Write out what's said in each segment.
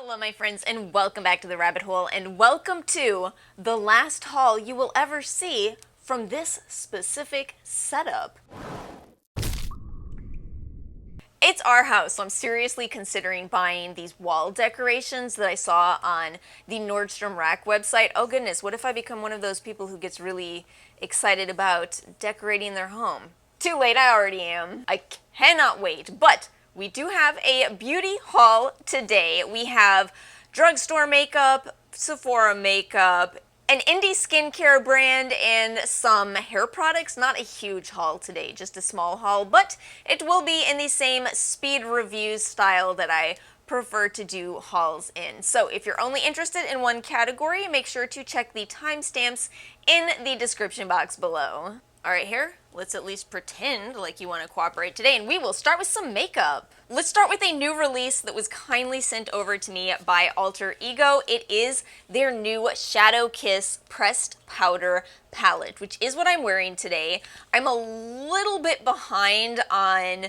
Hello my friends, and welcome back to the rabbit hole, and welcome to the last haul you will ever see from this specific setup. It's our house, so I'm seriously considering buying these wall decorations that I saw on the Nordstrom Rack website. Oh goodness, what if I become one of those people who gets really excited about decorating their home? Too late, I already am. I cannot wait, but we do have a beauty haul today. We have drugstore makeup, Sephora makeup, an indie skincare brand, and some hair products. Not a huge haul today, just a small haul, but it will be in the same speed reviews style that I prefer to do hauls in. So if you're only interested in one category, make sure to check the timestamps in the description box below. Alright, hair, let's at least pretend like you want to cooperate today, and we will start with some makeup. Let's start with a new release that was kindly sent over to me by Alter Ego. It is their new Shadow Kiss Pressed Powder Palette, which is what I'm wearing today. I'm a little bit behind on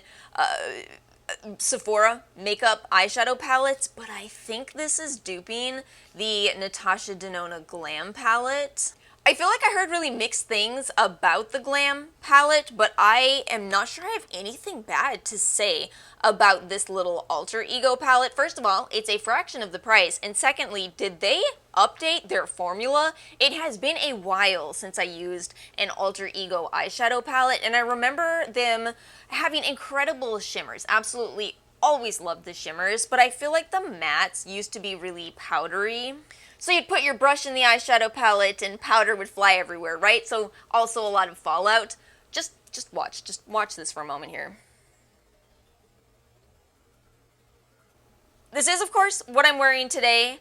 Sephora makeup eyeshadow palettes, but I think this is duping the Natasha Denona Glam palette. I feel like I heard really mixed things about the Glam palette, but I am not sure I have anything bad to say about this little Alter Ego palette. First of all, it's a fraction of the price, and secondly, did they update their formula? It has been a while since I used an Alter Ego eyeshadow palette, and I remember them having incredible shimmers. Absolutely always loved the shimmers, but I feel like the mattes used to be really powdery. So you'd put your brush in the eyeshadow palette and powder would fly everywhere, right? So also a lot of fallout. Just watch this for a moment here. This is, of course, what I'm wearing today.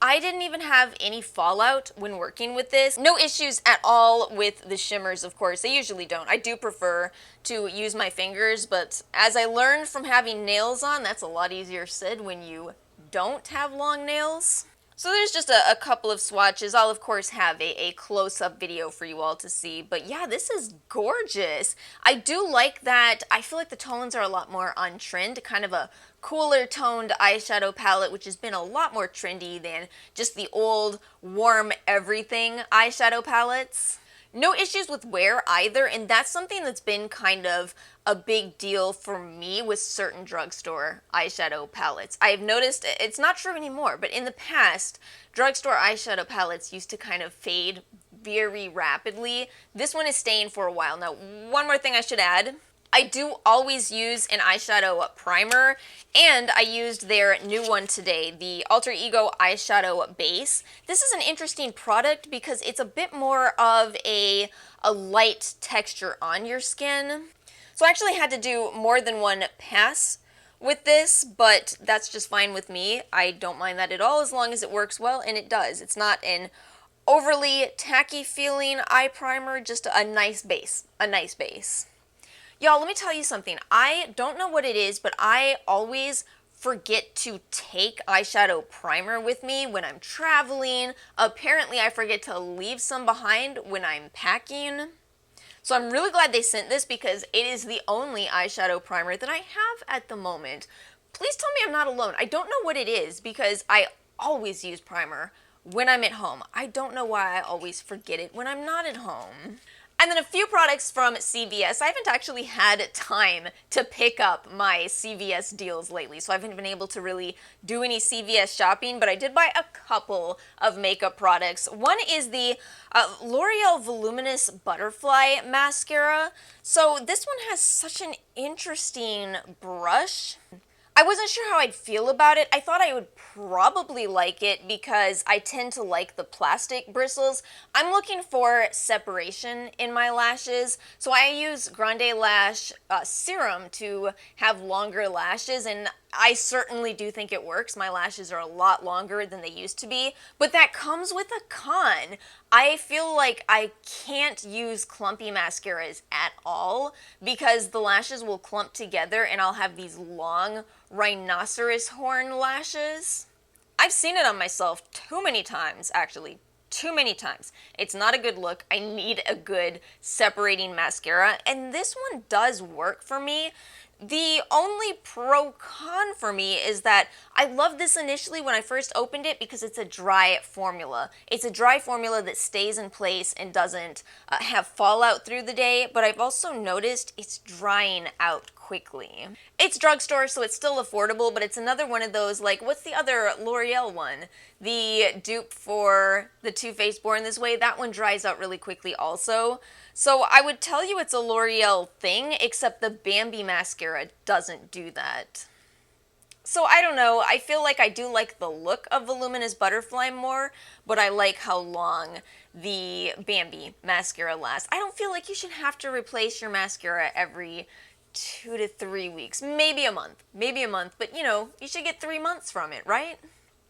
I didn't even have any fallout when working with this. No issues at all with the shimmers, of course. I usually don't. I do prefer to use my fingers, but as I learned from having nails on, that's a lot easier said when you don't have long nails. So there's just a couple of swatches. I'll of course have a close-up video for you all to see, but yeah, this is gorgeous. I do like that. I feel like the tones are a lot more on trend, kind of a cooler toned eyeshadow palette, which has been a lot more trendy than just the old warm everything eyeshadow palettes. No issues with wear either, and that's something that's been kind of a big deal for me with certain drugstore eyeshadow palettes. I've noticed, it's not true anymore, but in the past, drugstore eyeshadow palettes used to kind of fade very rapidly. This one is staying for a while. Now, one more thing I should add. I do always use an eyeshadow primer, and I used their new one today, the Alter Ego eyeshadow base. This is an interesting product because it's a bit more of a light texture on your skin. So I actually had to do more than one pass with this, but that's just fine with me. I don't mind that at all as long as it works well, and it does. It's not an overly tacky feeling eye primer, just a nice base, Y'all, let me tell you something. I don't know what it is, but I always forget to take eyeshadow primer with me when I'm traveling. Apparently, I forget to leave some behind when I'm packing. So I'm really glad they sent this because it is the only eyeshadow primer that I have at the moment. Please tell me I'm not alone. I don't know what it is because I always use primer when I'm at home. I don't know why I always forget it when I'm not at home. And then a few products from CVS. I haven't actually had time to pick up my CVS deals lately, so I haven't been able to really do any CVS shopping, but I did buy a couple of makeup products. One is the L'Oreal Voluminous Butterfly Mascara. So this one has such an interesting brush. I wasn't sure how I'd feel about it. I thought I would probably like it because I tend to like the plastic bristles. I'm looking for separation in my lashes, so I use Grande Lash serum to have longer lashes, and I certainly do think it works. My lashes are a lot longer than they used to be, but that comes with a con. I feel like I can't use clumpy mascaras at all because the lashes will clump together and I'll have these long rhinoceros horn lashes. I've seen it on myself too many times, actually. Too many times. It's not a good look. I need a good separating mascara, and this one does work for me. The only pro-con for me is that I loved this initially when I first opened it because it's a dry formula. It's a dry formula that stays in place and doesn't have fallout through the day, but I've also noticed it's drying out quickly. It's drugstore, so it's still affordable, but it's another one of those, like, what's the other L'Oreal one? The dupe for the Too Faced Born This Way, that one dries out really quickly also. So I would tell you it's a L'Oreal thing, except the Bambi mascara doesn't do that. So I don't know, I feel like I do like the look of Voluminous Butterfly more, but I like how long the Bambi mascara lasts. I don't feel like you should have to replace your mascara every 2 to 3 weeks, maybe a month, but you know, you should get 3 months from it, right?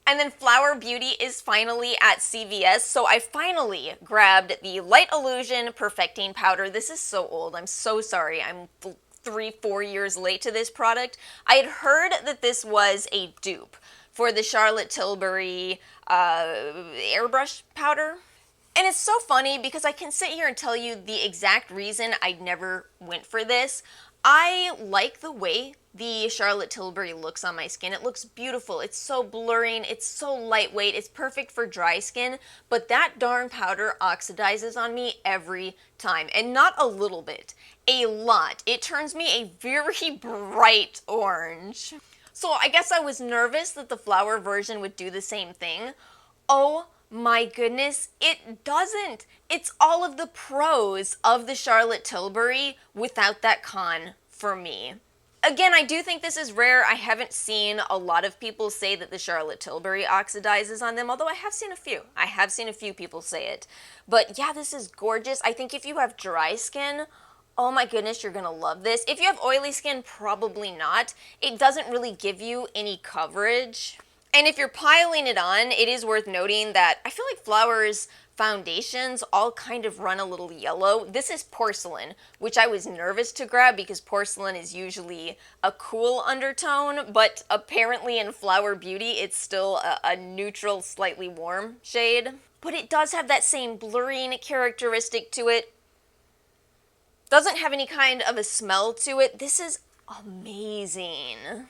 And then Flower Beauty is finally at CVS, so I finally grabbed the Light Illusion Perfecting Powder. This is so old, I'm so sorry, I'm 3-4 years late to this product. I had heard that this was a dupe for the Charlotte Tilbury airbrush powder. And it's so funny because I can sit here and tell you the exact reason I never went for this. I like the way the Charlotte Tilbury looks on my skin. It looks beautiful. It's so blurring. It's so lightweight. It's perfect for dry skin. But that darn powder oxidizes on me every time. And not a little bit. A lot. It turns me a very bright orange. So I guess I was nervous that the flower version would do the same thing. Oh my goodness, it doesn't. It's all of the pros of the Charlotte Tilbury without that con for me. Again, I do think this is rare. I haven't seen a lot of people say that the Charlotte Tilbury oxidizes on them, although I have seen a few. I have seen a few people say it. But yeah, this is gorgeous. I think if you have dry skin, oh my goodness, you're gonna love this. If you have oily skin, probably not. It doesn't really give you any coverage. And if you're piling it on, it is worth noting that I feel like Flowers foundations all kind of run a little yellow. This is Porcelain, which I was nervous to grab because Porcelain is usually a cool undertone, but apparently in Flower Beauty it's still a neutral, slightly warm shade. But it does have that same blurring characteristic to it. Doesn't have any kind of a smell to it. This is amazing.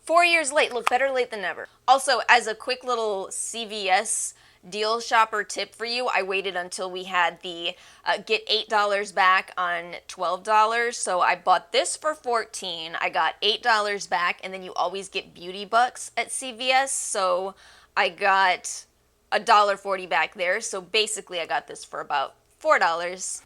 4 years late. Look, better late than never. Also, as a quick little CVS deal shopper tip for you, I waited until we had the get $8 back on $12. So I bought this for $14. I got $8 back, and then you always get beauty bucks at CVS. So I got $1.40 back there. So basically I got this for about $4.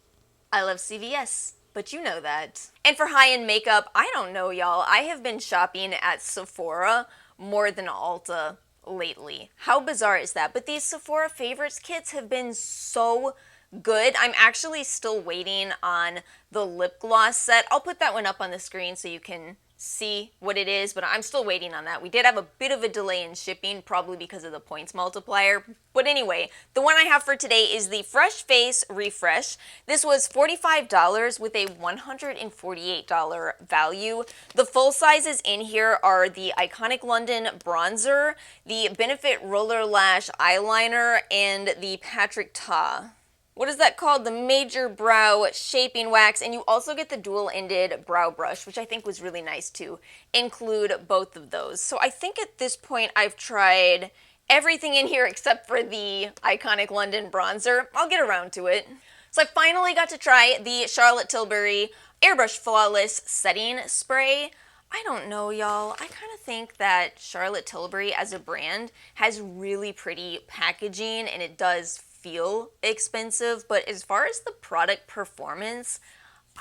I love CVS. But you know that. And for high-end makeup, I don't know, y'all. I have been shopping at Sephora more than Ulta lately. How bizarre is that? But these Sephora Favorites kits have been so good. I'm actually still waiting on the lip gloss set. I'll put that one up on the screen so you can see what it is, but I'm still waiting on that. We did have a bit of a delay in shipping, probably because of the points multiplier. But anyway, the one I have for today is the Fresh Face Refresh. This was $45 with a $148 value. The full sizes in here are the Iconic London Bronzer, the Benefit Roller Lash Eyeliner, and the Patrick Ta. What is that called? The Major Brow Shaping Wax, and you also get the dual-ended brow brush, which I think was really nice to include both of those. So I think at this point I've tried everything in here except for the Iconic London Bronzer. I'll get around to it. So I finally got to try the Charlotte Tilbury Airbrush Flawless Setting Spray. I don't know, y'all. I kind of think that Charlotte Tilbury as a brand has really pretty packaging, and it does feel expensive, but as far as the product performance,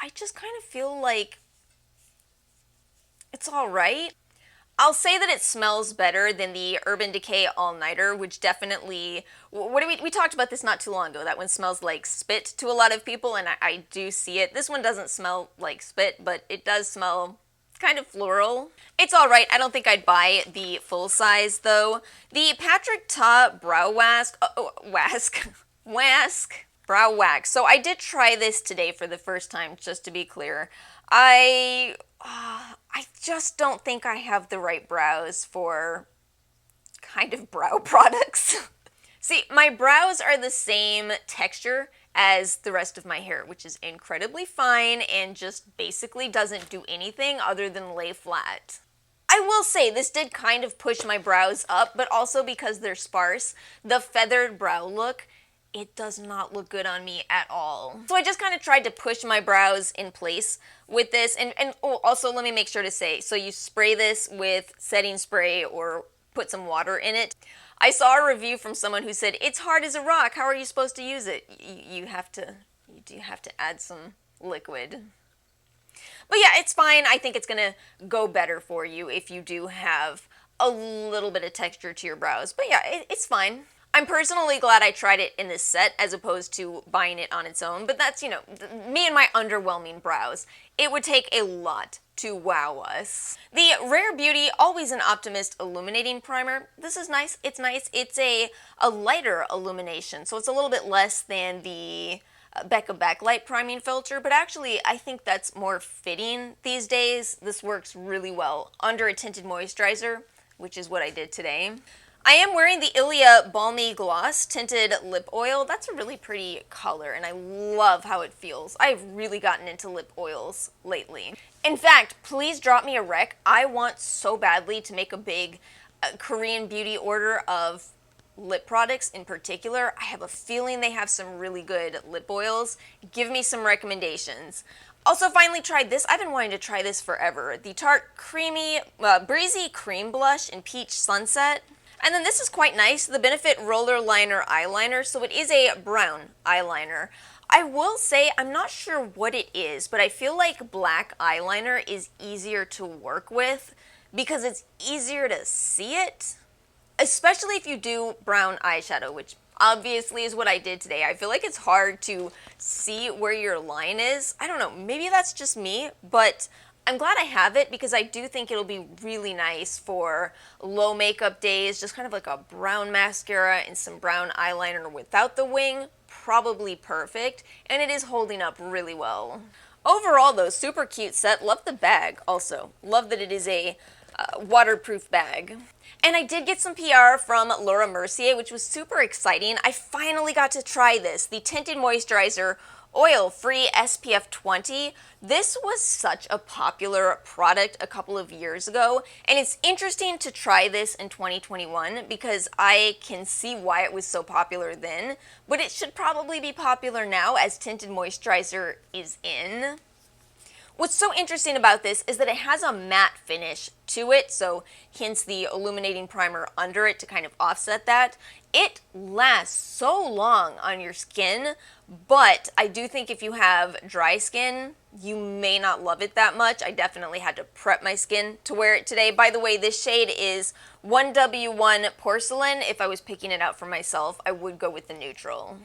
I just kind of feel like it's all right. I'll say that it smells better than the Urban Decay All Nighter, which definitely, we talked about this not too long ago. That one smells like spit to a lot of people, and I do see it. This one doesn't smell like spit, but it does smell kind of floral. It's all right. I don't think I'd buy the full size though. The Patrick Ta Brow Brow Wax. So I did try this today for the first time, just to be clear. I just don't think I have the right brows for kind of brow products. See, my brows are the same texture as the rest of my hair, which is incredibly fine and just basically doesn't do anything other than lay flat. I will say this did kind of push my brows up, but also because they're sparse, the feathered brow look, it does not look good on me at all. So I just kind of tried to push my brows in place with this. And oh, also let me make sure to say, so you spray this with setting spray or put some water in it. I saw a review from someone who said, it's hard as a rock, how are you supposed to use it? You do have to add some liquid. But yeah, it's fine. I think it's gonna go better for you if you do have a little bit of texture to your brows. But yeah, it's fine. I'm personally glad I tried it in this set as opposed to buying it on its own, but that's, you know, me and my underwhelming brows. It would take a lot to wow us. The Rare Beauty Always an Optimist Illuminating Primer. This is nice. It's nice. It's a lighter illumination, so it's a little bit less than the Becca Backlight Priming Filter, but actually I think that's more fitting these days. This works really well under a tinted moisturizer, which is what I did today. I am wearing the Ilia Balmy Gloss Tinted Lip Oil. That's a really pretty color, and I love how it feels. I've really gotten into lip oils lately. In fact, please drop me a rec. I want so badly to make a big Korean beauty order of lip products in particular. I have a feeling they have some really good lip oils. Give me some recommendations. Also finally tried this. I've been wanting to try this forever. The Tarte Breezy Cream Blush in Peach Sunset. And then this is quite nice, the Benefit Rollerliner Eyeliner, so it is a brown eyeliner. I will say, I'm not sure what it is, but I feel like black eyeliner is easier to work with because it's easier to see it, especially if you do brown eyeshadow, which obviously is what I did today. I feel like it's hard to see where your line is. I don't know, maybe that's just me, but I'm glad I have it because I do think it'll be really nice for low makeup days, just kind of like a brown mascara and some brown eyeliner without the wing, probably perfect, and it is holding up really well. Overall though, super cute set. Love the bag also. Love that it is a waterproof bag. And I did get some PR from Laura Mercier, which was super exciting. I finally got to try this, the Tinted Moisturizer Oil-Free SPF 20. This was such a popular product a couple of years ago, and it's interesting to try this in 2021 because I can see why it was so popular then, but it should probably be popular now as tinted moisturizer is in. What's so interesting about this is that it has a matte finish to it, so hence the illuminating primer under it to kind of offset that. It lasts so long on your skin, but I do think if you have dry skin, you may not love it that much. I definitely had to prep my skin to wear it today. By the way, this shade is 1W1 Porcelain. If I was picking it out for myself, I would go with the neutral.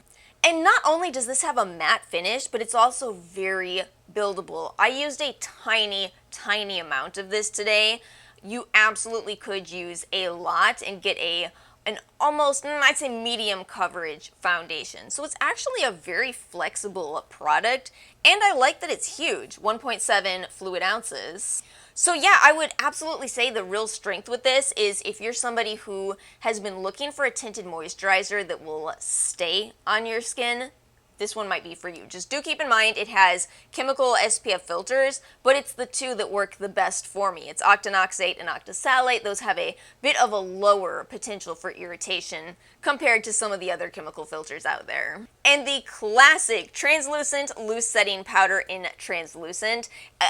And not only does this have a matte finish, but it's also very buildable. I used a tiny, tiny amount of this today. You absolutely could use a lot and get an almost, I'd say medium coverage foundation. So it's actually a very flexible product, and I like that it's huge, 1.7 fluid ounces. So yeah, I would absolutely say the real strength with this is if you're somebody who has been looking for a tinted moisturizer that will stay on your skin, this one might be for you. Just do keep in mind it has chemical SPF filters, but it's the two that work the best for me. It's octinoxate and octisalate. Those have a bit of a lower potential for irritation compared to some of the other chemical filters out there. And the classic translucent loose setting powder in translucent.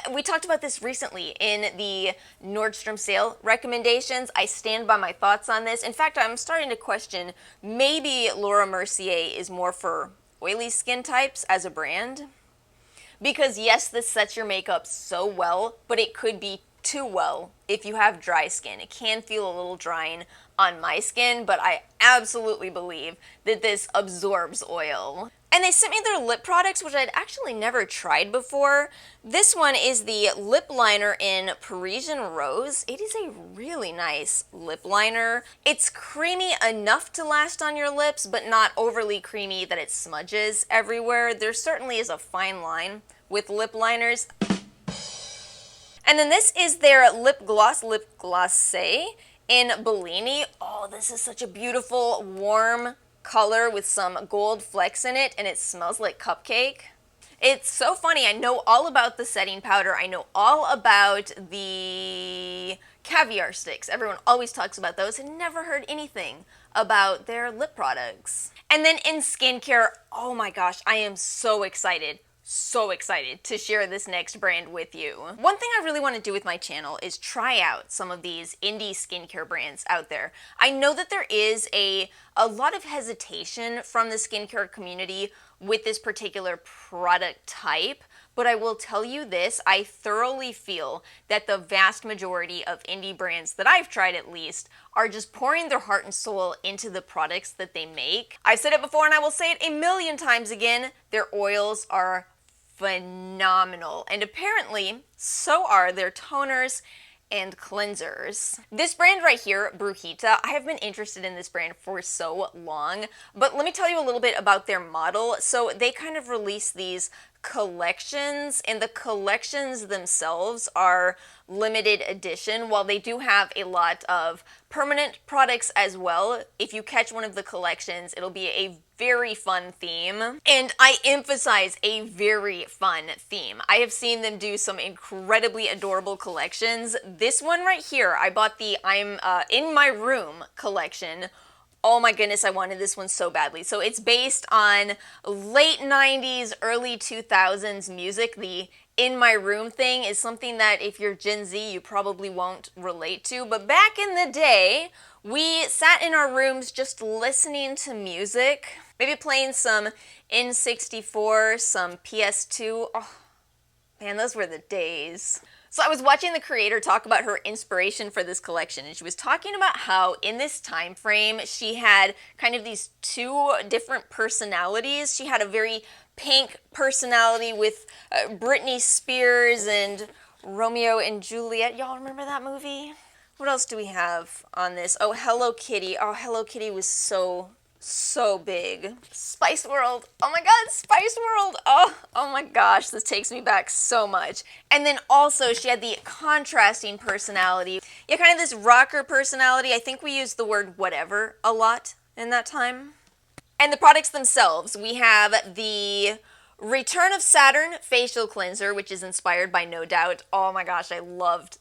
We talked about this recently in the Nordstrom sale recommendations. I stand by my thoughts on this. In fact, I'm starting to question maybe Laura Mercier is more for oily skin types as a brand, because yes, this sets your makeup so well, but it could be too well if you have dry skin. It can feel a little drying on my skin, but I absolutely believe that this absorbs oil. And they sent me their lip products, which I'd actually never tried before. This one is the lip liner in Parisian Rose. It is a really nice lip liner. It's creamy enough to last on your lips, but not overly creamy that it smudges everywhere. There certainly is a fine line with lip liners. And then this is their lip glossé in Bellini. Oh, this is such a beautiful, warm color with some gold flecks in it, and it smells like cupcake. It's so funny. I know all about the setting powder. I know all about the Caviar sticks. Everyone always talks about those and never heard anything about their lip products. And then in skincare, oh my gosh, I am so excited to share this next brand with you. One thing I really want to do with my channel is try out some of these indie skincare brands out there. I know that there is a lot of hesitation from the skincare community with this particular product type, but I will tell you this, I thoroughly feel that the vast majority of indie brands that I've tried at least are just pouring their heart and soul into the products that they make. I've said it before and I will say it a million times again, their oils are phenomenal, and apparently so are their toners and cleansers. This brand right here, Brujita, I have been interested in this brand for so long, but let me tell you a little bit about their model. So they kind of release these collections, and the collections themselves are limited edition, while they do have a lot of permanent products as well. If you catch one of the collections, it'll be a very fun theme, and I emphasize a very fun theme. I have seen them do some incredibly adorable collections. This one right here, I bought the I'm in my room collection. Oh my goodness, I wanted this one so badly. So it's based on late 90s, early 2000s music. The in my room thing is something that if you're Gen Z, you probably won't relate to. But back in the day, we sat in our rooms just listening to music, maybe playing some N64, some PS2. Oh, man, those were the days. So I was watching the creator talk about her inspiration for this collection, and she was talking about how in this time frame she had kind of these two different personalities. She had a very pink personality with Britney Spears and Romeo and Juliet. Y'all remember that movie? What else do we have on this? Oh, Hello Kitty. Oh, Hello Kitty was so big. Spice World. Oh my god, Spice World. Oh my gosh, this takes me back so much. And then also she had the contrasting personality. Yeah, kind of this rocker personality. I think we used the word whatever a lot in that time. And the products themselves, we have the Return of Saturn Facial Cleanser, which is inspired by No Doubt. Oh my gosh, I loved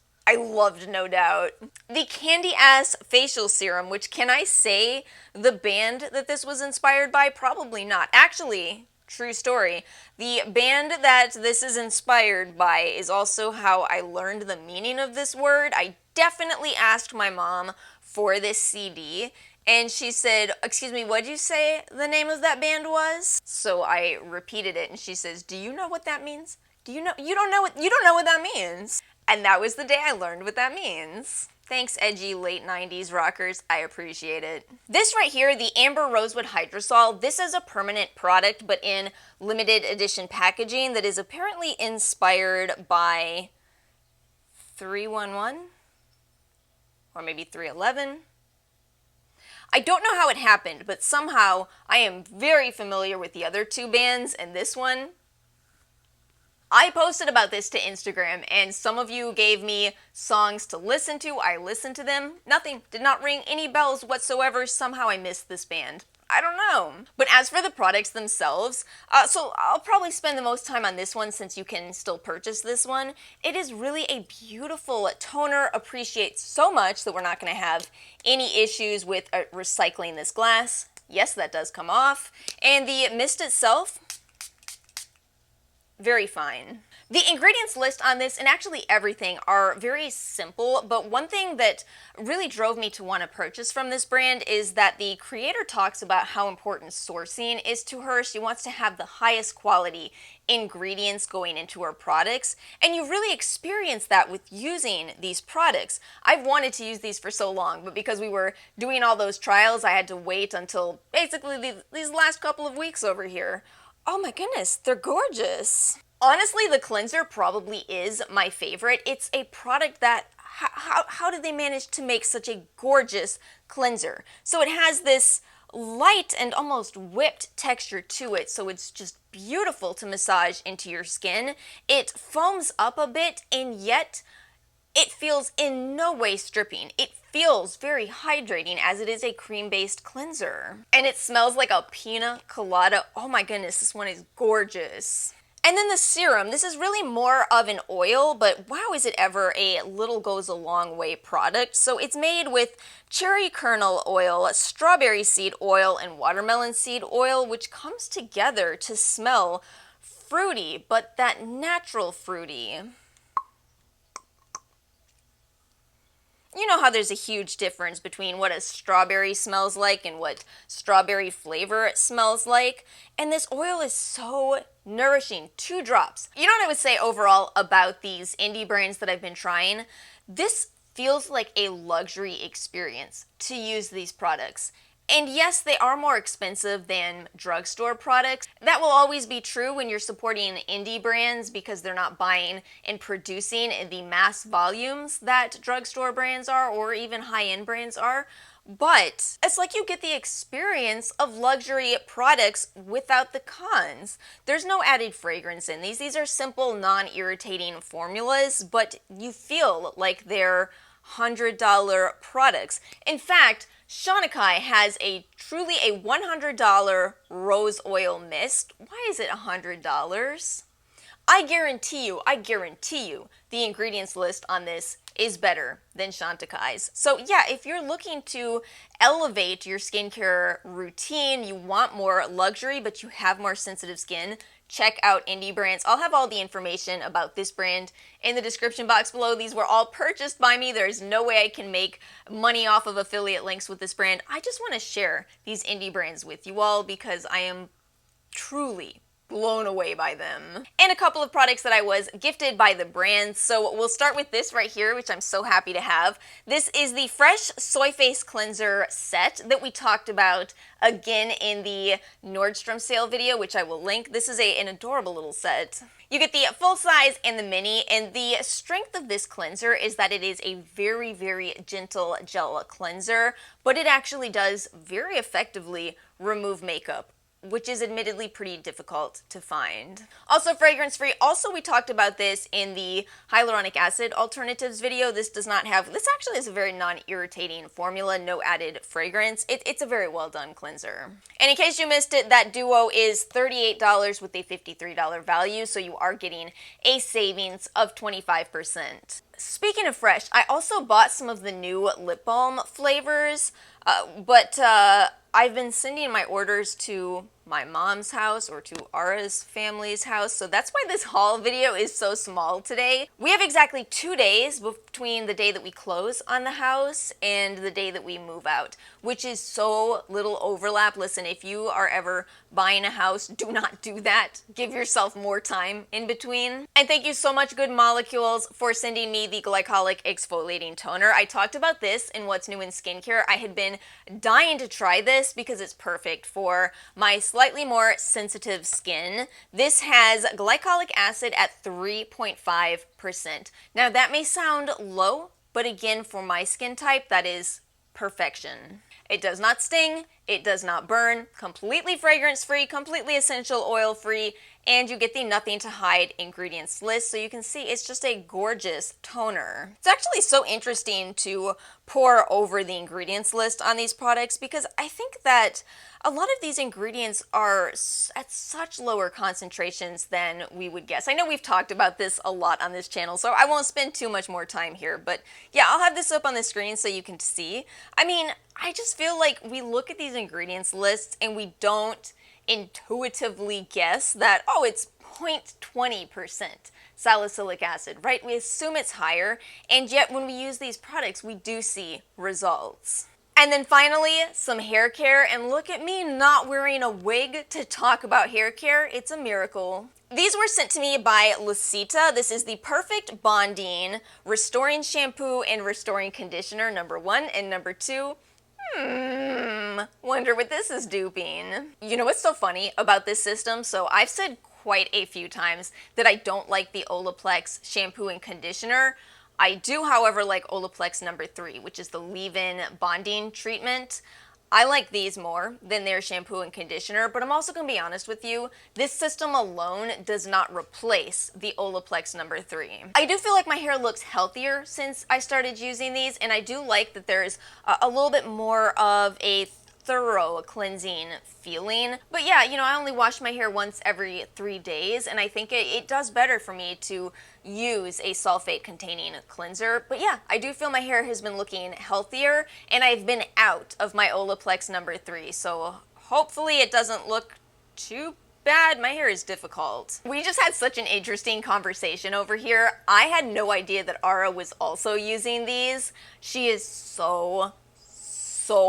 No Doubt. The Candy Ass Facial Serum, which can I say the band that this was inspired by? Probably not. Actually, true story. The band that this is inspired by is also how I learned the meaning of this word. I definitely asked my mom for this CD, and she said, excuse me, what'd you say the name of that band was? So I repeated it, and she says, do you know what that means? Do you know? You don't know what that means. And that was the day I learned what that means. Thanks, edgy late 90s rockers. I appreciate it. This right here, the Amber Rosewood Hydrosol, this is a permanent product, but in limited edition packaging that is apparently inspired by 311 or maybe 311. I don't know how it happened, but somehow I am very familiar with the other two bands, and this one, I posted about this to Instagram, and some of you gave me songs to listen to. I listened to them. Nothing. Did not ring any bells whatsoever. Somehow I missed this band. I don't know. But as for the products themselves, so I'll probably spend the most time on this one since you can still purchase this one. It is really a beautiful toner. Appreciate so much that we're not going to have any issues with recycling this glass. Yes, that does come off. And the mist itself, very fine. The ingredients list on this, and actually everything, are very simple, but one thing that really drove me to want to purchase from this brand is that the creator talks about how important sourcing is to her. She wants to have the highest quality ingredients going into her products, and you really experience that with using these products. I've wanted to use these for so long, but because we were doing all those trials, I had to wait until basically these last couple of weeks over here. Oh my goodness, they're gorgeous. Honestly, the cleanser probably is my favorite. It's a product that, how did they manage to make such a gorgeous cleanser? So it has this light and almost whipped texture to it, so it's just beautiful to massage into your skin. It foams up a bit, and yet it feels in no way stripping. It feels very hydrating as it is a cream-based cleanser. And it smells like a pina colada. Oh my goodness, this one is gorgeous. And then the serum, this is really more of an oil, but wow, is it ever a little goes a long way product. So it's made with cherry kernel oil, strawberry seed oil, and watermelon seed oil, which comes together to smell fruity, but that natural fruity. You know how there's a huge difference between what a strawberry smells like and what strawberry flavor smells like. And this oil is so nourishing. 2 drops. You know what I would say overall about these indie brands that I've been trying? This feels like a luxury experience to use these products. And yes, they are more expensive than drugstore products. That will always be true when you're supporting indie brands because they're not buying and producing in the mass volumes that drugstore brands are or even high-end brands are. But it's like you get the experience of luxury products without the cons. There's no added fragrance in these. These are simple, non-irritating formulas, but you feel like they're $100 products. In fact, Shawnacai has truly a $100 rose oil mist. Why is it $100? I guarantee you, the ingredients list on this is better than Chanticai's. So yeah, if you're looking to elevate your skincare routine, you want more luxury, but you have more sensitive skin, check out indie brands. I'll have all the information about this brand in the description box below. These were all purchased by me. There's no way I can make money off of affiliate links with this brand. I just want to share these indie brands with you all because I am truly blown away by them. And a couple of products that I was gifted by the brand. So we'll start with this right here, which I'm so happy to have. This is the Fresh Soy Face Cleanser set that we talked about again in the Nordstrom sale video, which I will link. This is an adorable little set. You get the full size and the mini, and the strength of this cleanser is that it is a very, very gentle gel cleanser, but it actually does very effectively remove makeup, which is admittedly pretty difficult to find. Also fragrance-free. Also, we talked about this in the hyaluronic acid alternatives video. This actually is a very non-irritating formula, no added fragrance. It's a very well done cleanser. And in case you missed it, that duo is $38 with a $53 value, so you are getting a savings of 25%. Speaking of fresh, I also bought some of the new lip balm flavors, but I've been sending my orders to my mom's house or to Ara's family's house, so that's why this haul video is so small today. We have exactly 2 days between the day that we close on the house and the day that we move out, which is so little overlap. Listen, if you are ever buying a house, do not do that. Give yourself more time in between. And thank you so much, Good Molecules, for sending me the Glycolic Exfoliating Toner. I talked about this in What's New in Skincare. I had been dying to try this because it's perfect for my slightly more sensitive skin. This has glycolic acid at 3.5%. Now that may sound low, but again, for my skin type, that is perfection. It does not sting, it does not burn, completely fragrance-free, completely essential oil-free, and you get the nothing to hide ingredients list, so you can see it's just a gorgeous toner. It's actually so interesting to pour over the ingredients list on these products because I think that a lot of these ingredients are at such lower concentrations than we would guess. I know we've talked about this a lot on this channel, so I won't spend too much more time here, but yeah, I'll have this up on the screen so you can see. I mean, I just feel like we look at these ingredients lists and we don't intuitively guess that, oh, it's 0.20% salicylic acid, right? We assume it's higher, and yet when we use these products, we do see results. And then finally, some hair care, and look at me not wearing a wig to talk about hair care. It's a miracle. These were sent to me by Luseta. This is the Perfect Bonding Restoring Shampoo and Restoring Conditioner, number 1, and number 2. Wonder what this is duping. You know what's so funny about this system? So I've said quite a few times that I don't like the Olaplex shampoo and conditioner. I do, however, like Olaplex number 3, which is the leave-in bonding treatment. I like these more than their shampoo and conditioner, but I'm also going to be honest with you, this system alone does not replace the Olaplex number 3. I do feel like my hair looks healthier since I started using these, and I do like that there's a little bit more of a thorough cleansing feeling. But yeah, you know, I only wash my hair once every 3 days, and I think it does better for me to use a sulfate containing cleanser. But yeah, I do feel my hair has been looking healthier, and I've been out of my Olaplex number 3, so hopefully it doesn't look too bad. My hair is difficult. We just had such an interesting conversation over here. I had no idea that Ara was also using these. She is so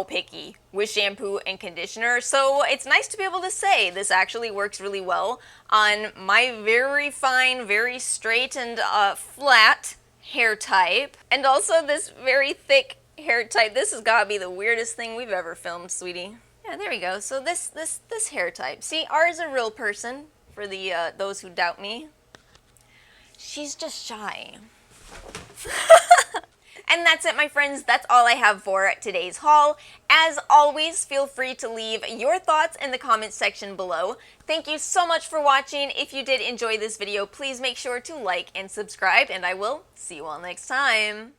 picky with shampoo and conditioner, so it's nice to be able to say this actually works really well on my very fine, very straight and flat hair type, and also this very thick hair type. This has got to be the weirdest thing we've ever filmed, sweetie. Yeah, there we go. So this hair type. See, Ara is a real person for the those who doubt me. She's just shy. And that's it, my friends. That's all I have for today's haul. As always, feel free to leave your thoughts in the comments section below. Thank you so much for watching. If you did enjoy this video, please make sure to like and subscribe, and I will see you all next time.